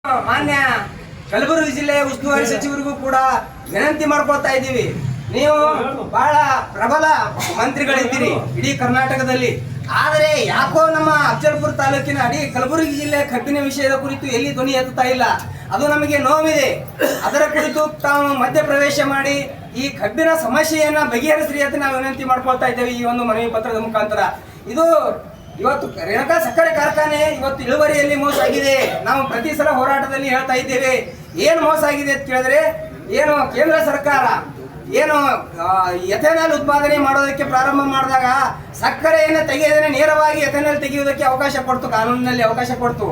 ಮಾನ್ಯ ಕಲಬುರಗಿ ಜಿಲ್ಲೆಯ ಉಸ್ತುವಾರಿ ಸಚಿವರಿಗೂ ಕೂಡ ವಿನಂತಿ ಮಾಡ್ಕೊಳ್ತಾ ಇದ್ದೀವಿ. ನೀವು ಬಹಳ ಪ್ರಬಲ ಮಂತ್ರಿಗಳಿದ್ದೀರಿ ಇಡೀ ಕರ್ನಾಟಕದಲ್ಲಿ. ಆದರೆ ಯಾಕೋ ನಮ್ಮ ಅಫಜಲ್ಪುರ ತಾಲೂಕಿನ ಇಡೀ ಕಲಬುರಗಿ ಜಿಲ್ಲೆಯ ಕಬ್ಬಿನ ವಿಷಯದ ಕುರಿತು ಎಲ್ಲಿ ಧ್ವನಿ ಎತ್ತುತ್ತಾ ಇಲ್ಲ. ಅದು ನಮಗೆ ನೋವಿದೆ. ಅದರ ಕುರಿತು ತಾವು ಮಧ್ಯಪ್ರವೇಶ ಮಾಡಿ ಈ ಕಬ್ಬಿನ ಸಮಸ್ಯೆಯನ್ನ ಬಗೆಹರಿಸ್ರಿ ಅಂತ ನಾವು ವಿನಂತಿ ಮಾಡ್ಕೊಳ್ತಾ ಇದ್ದೇವೆ ಈ ಒಂದು ಮನವಿ ಪತ್ರದ ಮುಖಾಂತರ. ಇದು ಇವತ್ತು ರೇಣುಕಾ ಸಕ್ಕರೆ ಕಾರ್ಖಾನೆ ಇವತ್ತು ಇಳುವರಿಯಲ್ಲಿ ಮೋಸ ಆಗಿದೆ. ನಾವು ಪ್ರತಿ ಸಲ ಹೋರಾಟದಲ್ಲಿ ಹೇಳ್ತಾ ಇದ್ದೇವೆ. ಏನು ಮೋಸ ಆಗಿದೆ ಅಂತ ಕೇಳಿದ್ರೆ, ಏನು ಕೇಂದ್ರ ಸರ್ಕಾರ ಏನು ಎಥೆನಾಲ್ ಉತ್ಪಾದನೆ ಮಾಡೋದಕ್ಕೆ ಪ್ರಾರಂಭ ಮಾಡಿದಾಗ ಸಕ್ಕರೆಯನ್ನು ತೆಗೆಯದೇ ನೇರವಾಗಿ ಎಥೆನಾಲ್ ತೆಗೆಯುವುದಕ್ಕೆ ಅವಕಾಶ ಕೊಡ್ತು, ಕಾನೂನಿನಲ್ಲಿ ಅವಕಾಶ ಕೊಡ್ತು.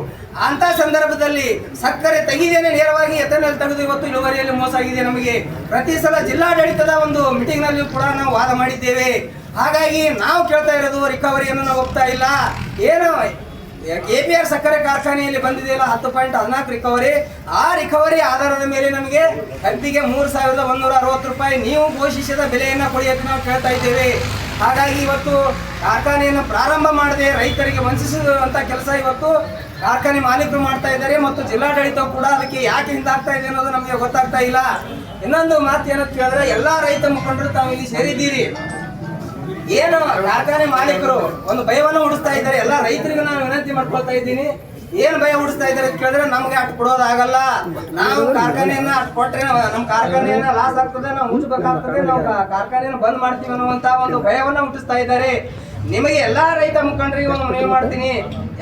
ಅಂತ ಸಂದರ್ಭದಲ್ಲಿ ಸಕ್ಕರೆ ತೆಗೆದೇನೆ ನೇರವಾಗಿ ಎಥೆನಾಲ್ ತೆಗೆದು ಇವತ್ತು ಇಳುವರಿಯಲ್ಲಿ ಮೋಸ ಆಗಿದೆ. ನಮಗೆ ಪ್ರತಿ ಸಲ ಜಿಲ್ಲಾಡಳಿತದ ಒಂದು ಮೀಟಿಂಗ್ನಲ್ಲಿ ಕೂಡ ನಾವು ವಾದ ಮಾಡಿದ್ದೇವೆ. ಹಾಗಾಗಿ ನಾವು ಕೇಳ್ತಾ ಇರೋದು ರಿಕವರಿಯನ್ನು ನಾವು ಒಪ್ತಾ ಇಲ್ಲ. ಏನು KPR ಸಕ್ಕರೆ ಕಾರ್ಖಾನೆಯಲ್ಲಿ ಬಂದಿದೆಯಲ್ಲ 10.14 ರಿಕವರಿ, ಆ ರಿಕವರಿ ಆಧಾರದ ಮೇಲೆ ನಮಗೆ ಕಬ್ಬಿಗೆ 3,160 ರೂಪಾಯಿ ನೀವು ಘೋಷಿಸಿದ ಬೆಲೆಯನ್ನು ಕೊಡಿ ಅಂತ ನಾವು ಕೇಳ್ತಾ ಇದ್ದೇವೆ. ಹಾಗಾಗಿ ಇವತ್ತು ಕಾರ್ಖಾನೆಯನ್ನು ಪ್ರಾರಂಭ ಮಾಡದೆ ರೈತರಿಗೆ ವಂಚಿಸುವಂಥ ಕೆಲಸ ಇವತ್ತು ಕಾರ್ಖಾನೆ ಮಾಲೀಕರು ಮಾಡ್ತಾ ಇದ್ದಾರೆ ಮತ್ತು ಜಿಲ್ಲಾಡಳಿತ ಕೂಡ ಅದಕ್ಕೆ ಯಾಕೆ ಹಿಂದಾಗ್ತಾ ಇದೆ ಅನ್ನೋದು ನಮಗೆ ಗೊತ್ತಾಗ್ತಾ ಇಲ್ಲ. ಇನ್ನೊಂದು ಮಾತು ಏನಂತ ಕೇಳಿದ್ರೆ, ಎಲ್ಲ ರೈತ ಮುಖಂಡರು ತಾವು ಇಲ್ಲಿ ಸೇರಿದ್ದೀರಿ. ಏನು ಕಾರ್ಖಾನೆ ಮಾಲೀಕರು ಒಂದು ಭಯವನ್ನು ಹುಡಿಸ್ತಾ ಇದ್ದಾರೆ. ಎಲ್ಲ ರೈತರಿಗೆ ನಾನು ವಿನಂತಿ ಮಾಡ್ಕೊಳ್ತಾ ಇದ್ದೀನಿ, ಏನು ಭಯ ಹುಡಿಸ್ತಾ ಇದ್ದಾರೆ ಅಂತ ಕೇಳಿದ್ರೆ, ನಮ್ಗೆ ಅಷ್ಟು ಕೊಡೋದಾಗಲ್ಲ. ನಾವು ಕಾರ್ಖಾನೆಯನ್ನ ಅಷ್ಟು ಕೊಟ್ಟರೆ ನಮ್ಮ ಕಾರ್ಖಾನೆಯನ್ನ ಲಾಸ್ ಆಗ್ತದೆ, ನಾವು ಮುಚ್ಚಬೇಕಾಗ್ತದೆ, ನಾವು ಕಾರ್ಖಾನೆಯನ್ನು ಬಂದ್ ಮಾಡ್ತೀವಿ ಅನ್ನುವಂತ ಒಂದು ಭಯವನ್ನ ಹುಟ್ಟಿಸ್ತಾ ಇದ್ದಾರೆ. ನಿಮಗೆ ಎಲ್ಲಾ ರೈತ ಮುಖಂಡರಿಗೆ ಒಂದು ಮನವಿ ಮಾಡ್ತೀನಿ,